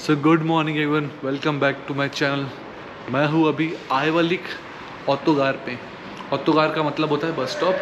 So good morning everyone, welcome back to my channel. मैं हूँ अभी आयवलिक ऑटोगार पे। ऑटोगार का मतलब होता है बस स्टॉप।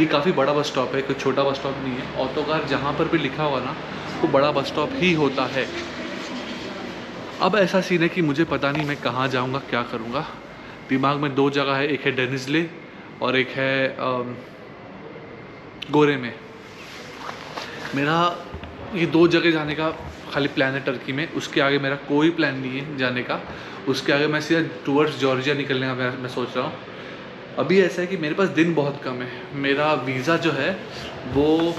ये काफ़ी बड़ा बस स्टॉप है, कोई छोटा बस स्टॉप नहीं है। ऑटोगार जहाँ पर भी लिखा हुआ ना, वो बड़ा बस स्टॉप ही होता है। अब ऐसा सीन है कि मुझे पता नहीं मैं कहाँ जाऊँगा, क्या करूँगा। दिमाग में दो जगह है, एक है डेनिसले और एक है गोरे में। मेरा ये दो जगह जाने का खाली प्लान है टर्की में, उसके आगे मेरा कोई प्लान नहीं है जाने का। उसके आगे मैं सीधा टूवर्ड्स जॉर्जिया निकलने का मैं सोच रहा हूँ। अभी ऐसा है कि मेरे पास दिन बहुत कम है। मेरा वीज़ा जो है वो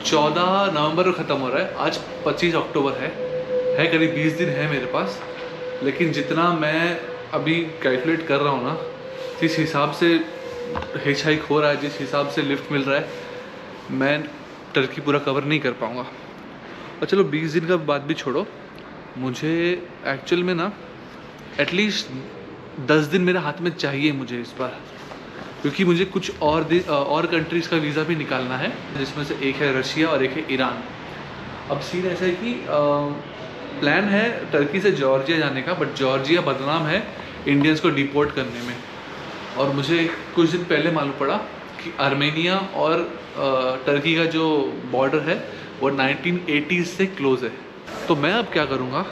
14 नवंबर को ख़त्म हो रहा है। आज 25 अक्टूबर है करीब 20 दिन है मेरे पास। लेकिन जितना मैं अभी कैलकुलेट कर रहा हूँ ना, जिस हिसाब से हिच हाइक हो रहा है, जिस हिसाब से लिफ्ट मिल रहा है, मैं टर्की पूरा कवर नहीं कर पाऊँगा। और चलो 20 दिन का बात भी छोड़ो, मुझे एक्चुअल में ना एटलीस्ट 10 दिन मेरे हाथ में चाहिए मुझे इस बार, क्योंकि मुझे कुछ और कंट्रीज़ का वीज़ा भी निकालना है, जिसमें से एक है रशिया और एक है ईरान। अब सीन ऐसा है कि प्लान है टर्की से जॉर्जिया जाने का, बट जॉर्जिया बदनाम है इंडियंस को डिपोर्ट करने में। और मुझे कुछ दिन पहले मालूम पड़ा कि आर्मेनिया और टर्की का जो बॉर्डर है वो 1980s से क्लोज़ है। तो मैं अब क्या करूँगा,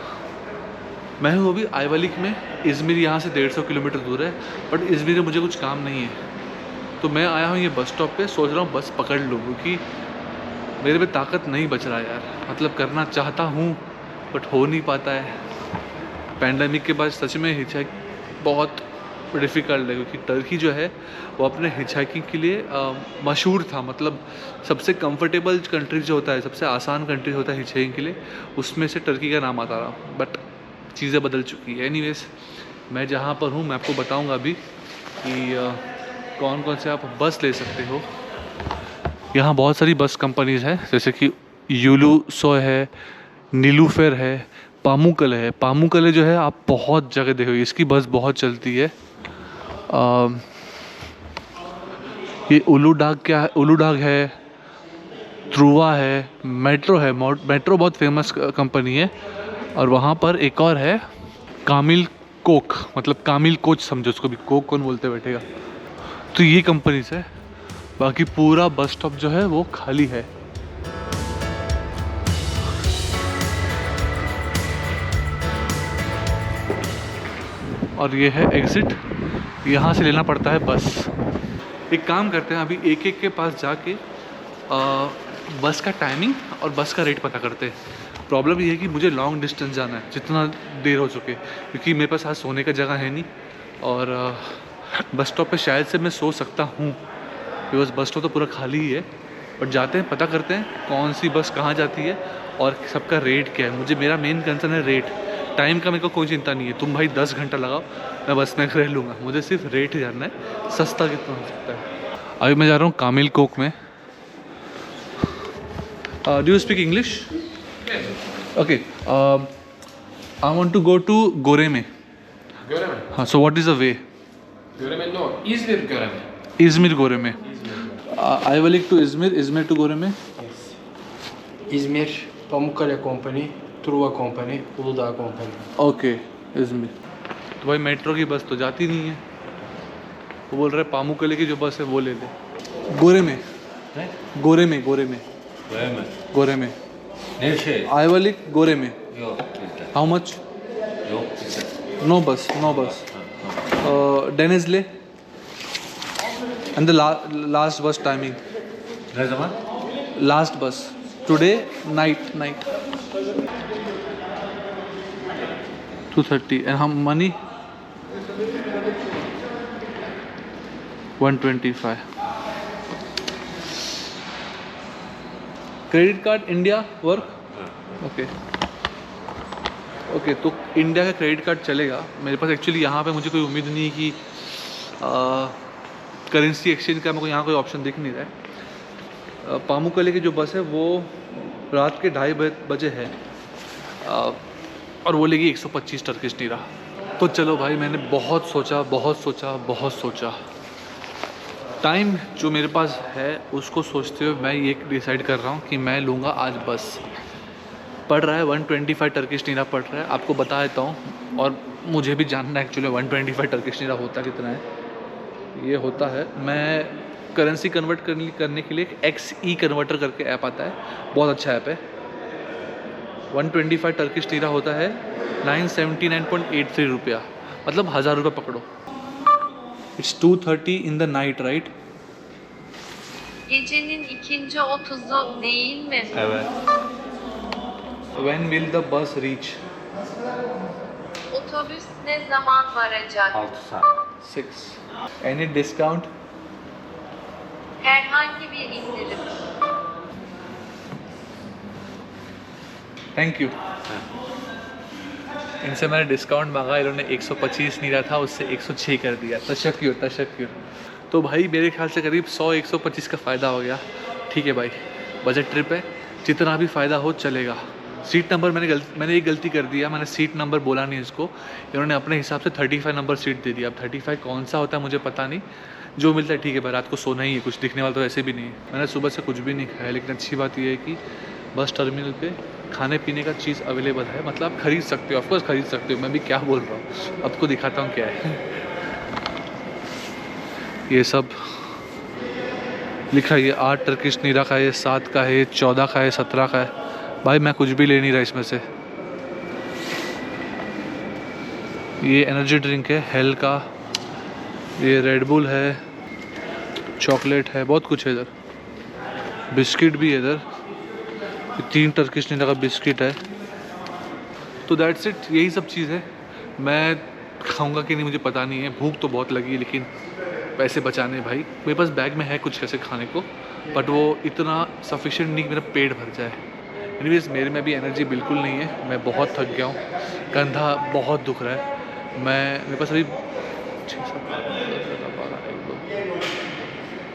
मैं हूँ अभी आयवलिक में। इज़मिर यहाँ से 150 किलोमीटर दूर है, बट इज़मिर में मुझे कुछ काम नहीं है। तो मैं आया हूँ ये बस स्टॉप पे, सोच रहा हूँ बस पकड़ लूँ, क्योंकि मेरे में ताकत नहीं बच रहा यार। मतलब करना चाहता हूँ बट हो नहीं पाता है। पैंडेमिक के बाद सच में हिचहाइक बहुत डिफ़िकल्ट है, क्योंकि टर्की जो है वो अपने हिचहाइकिंग के लिए मशहूर था। मतलब सबसे कंफर्टेबल कंट्री जो होता है, सबसे आसान कंट्री होता है हिचहाइकिंग के लिए, उसमें से टर्की का नाम आता रहा। बट चीज़ें बदल चुकी है। एनीवेज, मैं जहाँ पर हूँ मैं आपको बताऊँगा अभी कि कौन कौन से आप बस ले सकते हो। यहाँ बहुत सारी बस कंपनीज़ है, जैसे कि यूलुसो है, नीलूफेर है, पामुकले है। पामुकले जो है आप बहुत जगह देखोगे, इसकी बस बहुत चलती है। ये उलूडाग है, त्रुवा है, मेट्रो है। मेट्रो बहुत फेमस कंपनी है। और वहाँ पर एक और है कामिल कोक, मतलब कामिल कोच समझो उसको भी, कोक कौन बोलते बैठेगा। तो ये कंपनीज है। बाकी पूरा बस स्टॉप जो है वो खाली है। और ये है एग्ज़िट, यहाँ से लेना पड़ता है बस। एक काम करते हैं, अभी एक एक के पास जाके बस का टाइमिंग और बस का रेट पता करते हैं। प्रॉब्लम ये है कि मुझे लॉन्ग डिस्टेंस जाना है, जितना देर हो चुके, क्योंकि मेरे पास आज सोने का जगह है नहीं। और बस स्टॉप पे शायद से मैं सो सकता हूँ, बिकॉज बस स्टॉप तो पूरा खाली ही है। बट जाते हैं, पता करते हैं कौन सी बस कहाँ जाती है और सबका रेट क्या है। मुझे मेरा मेन कंसर्न है रेट। टाइम का मेरे को कोई चिंता नहीं है, तुम भाई 10 घंटा लगाओ, मैं बस में रह लूँगा। मुझे सिर्फ रेट ही जानना है, सस्ता कितना हो सकता है। अभी मैं जा रहा हूँ कामिल कोक में। Do you speak English? Okay, I want to go to Goreme. Göreme. हाँ, so what is the way? Göreme no. İzmir Göreme. Izmir Goreme. Ayvalik to Izmir, Izmir to Goreme. Yes. İzmir, Pamukkale Company, Truva Company, Uludağ Company. Okay, Izmir. तो भाई metro की बस तो जाती नहीं है। वो बोल रहे पामुकले की जो बस है वो ले ले। गोरे में, गोरे में, गोरे में, Göreme. गोरे में। Nevşehir. आयवलिक गोरे में। Yok bizde. How much? Yok bizde. No bus, no bus. Denizli and the last bus timing, Ne zaman? Last bus today night 2:30 and हम money 125। Credit card India work? Okay okay, तो India का credit card चलेगा मेरे पास। Actually यहाँ पे मुझे कोई उम्मीद नहीं है कि करेंसी एक्सचेंज का मेरे को यहाँ कोई ऑप्शन दिख नहीं रहा है। पामुकले की जो बस है वो रात के 2:30 बजे है, और वो लेगी 125 टर्किश लीरा। तो चलो भाई, मैंने बहुत सोचा, बहुत सोचा, बहुत सोचा। टाइम जो मेरे पास है उसको सोचते हुए मैं ये डिसाइड कर रहा हूँ कि मैं लूँगा आज बस। पड़ रहा है 125 टर्किश लीरा पड़ रहा है। आपको बता देता हूँ, और मुझे भी जानना है एक्चुअली 125 टर्किश लीरा होता कितना है। ये होता है, मैं करेंसी कन्वर्ट करने के लिए एक XE कन्वर्टर करके ऐप आता है, बहुत अच्छा ऐप है। 125 टर्किश लीरा होता है 979.83 रुपया, मतलब 1000 रुपये पकड़ो। It's 2:30 in the night, right? Gecenin 2:30'u değil mi? Evet. When will the bus reach? Otobüs ne zaman varacak? 6 saat. 6. Any discount? Herhangi bir indirim. Thank you. इनसे मैंने डिस्काउंट मांगा, इन्होंने 125 लीरा था, उससे 106 कर दिया। तशक्कुर। तो भाई मेरे ख्याल से करीब 100-125 का फ़ायदा हो गया। ठीक है भाई, बजट ट्रिप है, जितना भी फ़ायदा हो चलेगा। सीट नंबर मैंने एक गलती कर दिया, मैंने सीट नंबर बोला नहीं इसको। इन्होंने अपने हिसाब से 35 नंबर सीट दे दिया। अब 35 कौन सा होता है मुझे पता नहीं, जो मिलता है ठीक है भाई, रात को सोना ही है, कुछ दिखने वाला तो ऐसे भी नहीं है। मैंने सुबह से कुछ भी नहीं खाया, लेकिन अच्छी बात यह है कि बस टर्मिनल पे खाने पीने का चीज़ अवेलेबल है, मतलब आप खरीद सकते हो, ऑफकोर्स खरीद सकते हो। मैं भी क्या बोल रहा हूँ, आपको दिखाता हूँ क्या है। ये सब लिखा है, ये 8 टर्किश लीरा का है, ये 7 का है, ये 14 का है, 17 का है। भाई मैं कुछ भी ले नहीं रहा इसमें से। ये एनर्जी ड्रिंक है हेल का, ये रेडबुल है, चॉकलेट है, बहुत कुछ है इधर। बिस्किट भी है इधर, 3 टर्किश लीरा का बिस्किट है। तो दैट्स इट, यही सब चीज़ है। मैं खाऊंगा कि नहीं मुझे पता नहीं है, भूख तो बहुत लगी है, लेकिन पैसे बचाने भाई। मेरे पास बैग में है कुछ ऐसे खाने को, बट वो इतना सफिशिएंट नहीं कि मेरा पेट भर जाए। एनीवेज मेरे में भी एनर्जी बिल्कुल नहीं है, मैं बहुत थक गया हूँ, कंधा बहुत दुख रहा है।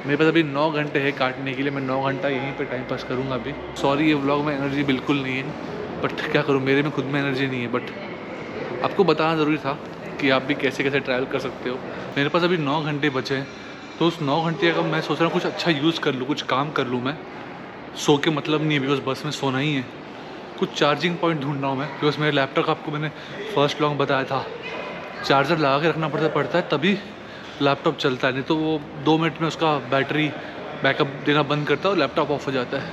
मेरे पास अभी 9 घंटे है काटने के लिए। मैं 9 घंटा यहीं पे टाइम पास करूँगा अभी। सॉरी, ये व्लॉग में एनर्जी बिल्कुल नहीं है, बट क्या करूँ, मेरे में खुद में एनर्जी नहीं है। बट आपको बताना ज़रूरी था कि आप भी कैसे कैसे ट्रैवल कर सकते हो। मेरे पास अभी 9 घंटे बचे हैं, तो उस 9 घंटे का मैं सोच रहा हूँ कुछ अच्छा यूज़ कर लूँ, कुछ काम कर लूँ। मैं सो के मतलब नहीं है, बिकॉज बस में सोना ही है। कुछ चार्जिंग पॉइंट ढूंढ रहा हूँ मैं, बिकॉज मेरे लैपटॉप का आपको मैंने फर्स्ट व्लॉग बताया था, चार्जर लगा के रखना पड़ता है तभी लैपटॉप चलता है, नहीं तो वो 2 मिनट में उसका बैटरी बैकअप देना बंद करता है और लैपटॉप ऑफ हो जाता है।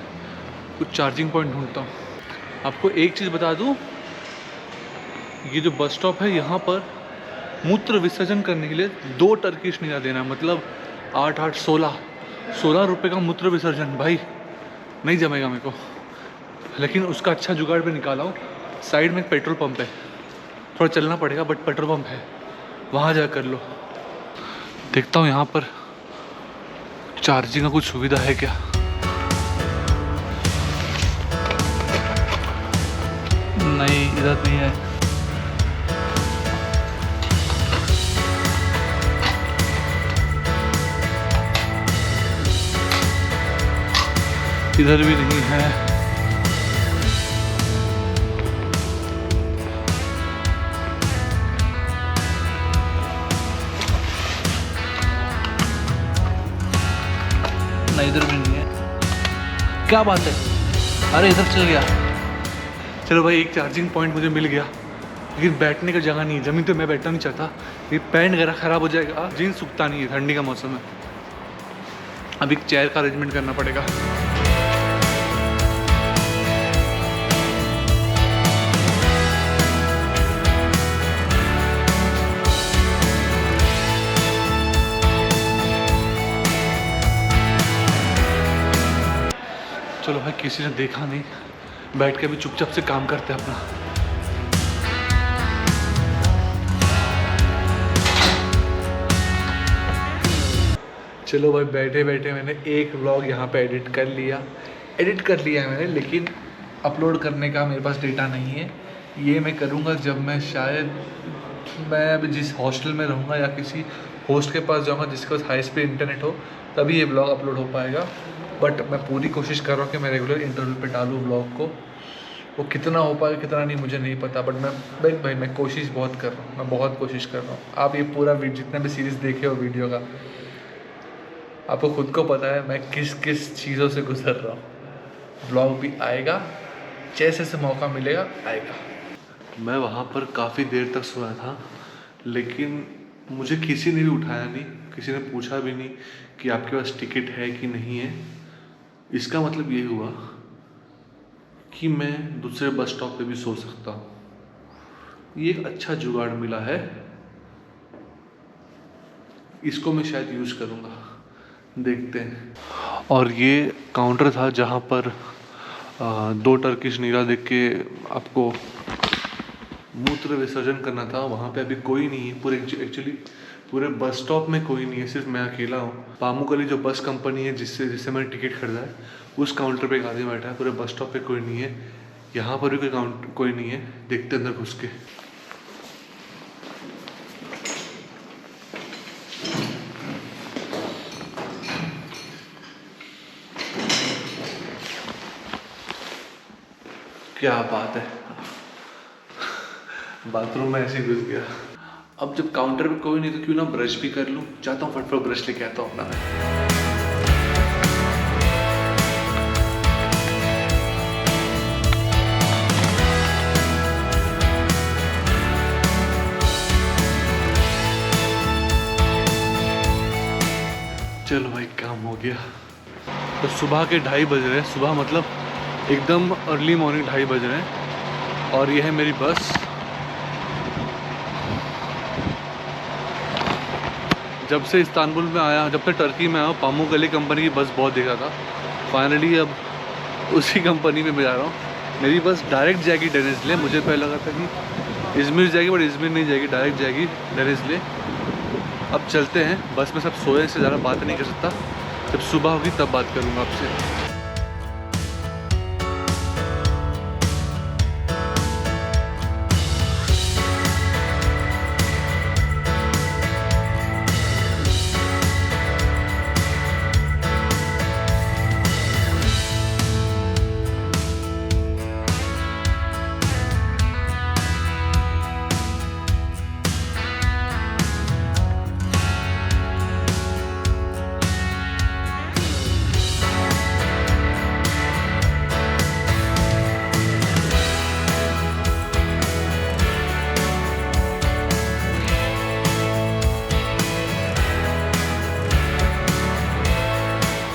कुछ चार्जिंग पॉइंट ढूंढता हूँ। आपको एक चीज़ बता दूँ, ये जो बस स्टॉप है यहाँ पर मूत्र विसर्जन करने के लिए 2 टर्किश लीरा देना, मतलब 8-8 16 रुपये का मूत्र विसर्जन। भाई नहीं जमेगा मेरे को, लेकिन उसका अच्छा जुगाड़ पे निकाला हूँ। साइड में एक पेट्रोल पंप है, थोड़ा चलना पड़ेगा बट पेट्रोल पंप है, वहाँ जा कर लो। देखता हूँ यहाँ पर चार्जिंग का कुछ सुविधा है क्या। नहीं, इधर नहीं है। इधर भी नहीं है। नहीं, इधर भी नहीं है। क्या बात है, अरे इधर चल गया। चलो भाई, एक चार्जिंग पॉइंट मुझे मिल गया, लेकिन बैठने का जगह नहीं है। ज़मीन पे मैं बैठना नहीं चाहता, ये पैंट वगैरह ख़राब हो जाएगा, जीन्स सूखता नहीं है, ठंडी का मौसम है। अभी एक चेयर का अरेंजमेंट करना पड़ेगा। चलो भाई, किसी ने देखा नहीं, बैठ के भी चुपचाप से काम करते हैं अपना। चलो भाई, बैठे बैठे मैंने एक व्लॉग यहाँ पे एडिट कर लिया है मैंने, लेकिन अपलोड करने का मेरे पास डेटा नहीं है। ये मैं करूँगा जब मैं अभी जिस हॉस्टल में रहूँगा या किसी होस्ट के पास जाऊँगा जिसके पास हाई स्पीड इंटरनेट हो, तभी ये ब्लॉग अपलोड हो पाएगा। बट मैं पूरी कोशिश कर रहा हूँ कि मैं रेगुलर इंटरवल पे डालूँ ब्लॉग को। वो कितना हो पाएगा कितना नहीं मुझे नहीं पता, बट मैं कोशिश बहुत कर रहा हूँ, मैं बहुत कोशिश कर रहा हूँ। आप ये पूरा जितने भी सीरीज़ देखे हो वीडियो का, आपको खुद को पता है मैं किस किस चीज़ों से गुजर रहा हूँ। ब्लॉग भी आएगा, जैसे से मौका मिलेगा आएगा। मैं वहाँ पर काफ़ी देर तक सोया था, लेकिन मुझे किसी ने भी उठाया नहीं, किसी ने पूछा भी नहीं कि आपके पास टिकट है कि नहीं है। इसका मतलब ये हुआ कि मैं दूसरे बस स्टॉप पे भी सो सकता हूँ। ये एक अच्छा जुगाड़ मिला है, इसको मैं शायद यूज़ करूँगा, देखते हैं। और ये काउंटर था जहाँ पर 2 टर्किश नीरा देख के आपको मूत्र विसर्जन करना था। वहाँ पे अभी कोई नहीं है, एक्चुअली पूरे बस स्टॉप में कोई नहीं है, सिर्फ मैं अकेला हूँ। पामुकली जो बस कंपनी है जिससे मैंने टिकट खरीदा है, उस काउंटर पे एक आदमी बैठा है। पूरे बस स्टॉप पे कोई नहीं है, यहाँ पर भी कोई नहीं है। देखते अंदर घुस के। क्या बात है, बाथरूम में ऐसे ही घुस गया। अब जब काउंटर पे कोई नहीं तो क्यों ना ब्रश भी कर लूँ। चाहता हूँ फटफट ब्रश लेके आता हूँ अपना मैं। चलो भाई, काम हो गया। तो सुबह के 2:30 बज रहे हैं। सुबह मतलब एकदम अर्ली मॉर्निंग 2:30 बज रहे हैं। और ये है मेरी बस। जब से इस्तांबुल में आया, जब से टर्की में आया, पामुकली कंपनी की बस बहुत देखा था। फाइनली अब उसी कंपनी में मैं जा रहा हूँ। मेरी बस डायरेक्ट जाएगी डेनिज़ले। मुझे पहले लगा था कि इज़मिर जाएगी, बट इज़मिर नहीं जाएगी, डायरेक्ट जाएगी डेनिज़ले। अब चलते हैं। बस में सब सोए से ज़्यादा बात नहीं कर सकता। जब सुबह होगी तब बात करूँगा आपसे।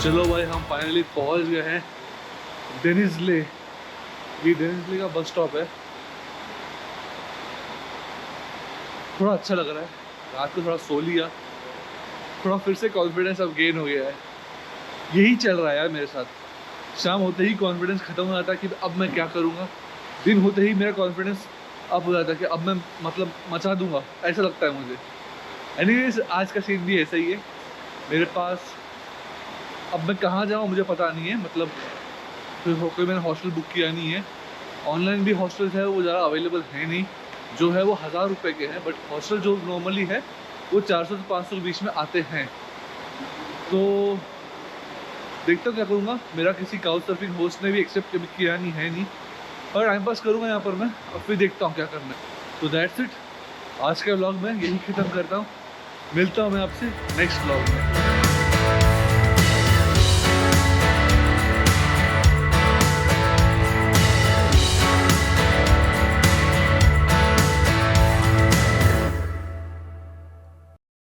चलो भाई, हम फाइनली पहुंच गए हैं डेनिज़ले। ये डेनिज़ले का बस स्टॉप है। थोड़ा अच्छा लग रहा है, रात को थोड़ा सो लिया, थोड़ा फिर से कॉन्फिडेंस अब गेन हो गया है। यही चल रहा है यार मेरे साथ। शाम होते ही कॉन्फिडेंस ख़त्म हो जाता है कि अब मैं क्या करूँगा। दिन होते ही मेरा कॉन्फिडेंस अप हो जाता है कि अब मैं मतलब मचा दूँगा, ऐसा लगता है मुझे। एनीवेज, आज का सीन भी ऐसा ही है मेरे पास। अब मैं कहाँ जाऊँ मुझे पता नहीं है। मतलब कोई मैंने हॉस्टल बुक किया नहीं है। ऑनलाइन भी हॉस्टल्स है वो ज़्यादा अवेलेबल है नहीं। जो है वो 1000 रुपये के हैं, बट हॉस्टल जो नॉर्मली है वो 400 से 500 के बीच में आते हैं। तो देखता हूँ क्या करूँगा। मेरा किसी काउच सर्फिंग होस्ट ने भी एक्सेप्ट कभी किया नहीं और टाइम पास करूँगा यहाँ पर मैं। और फिर देखता हूँ क्या करना है। तो दैट्स इट, आज के व्लॉग में यही ख़त्म करता हूँ। मिलता हूँ मैं आपसे नेक्स्ट व्लॉग में।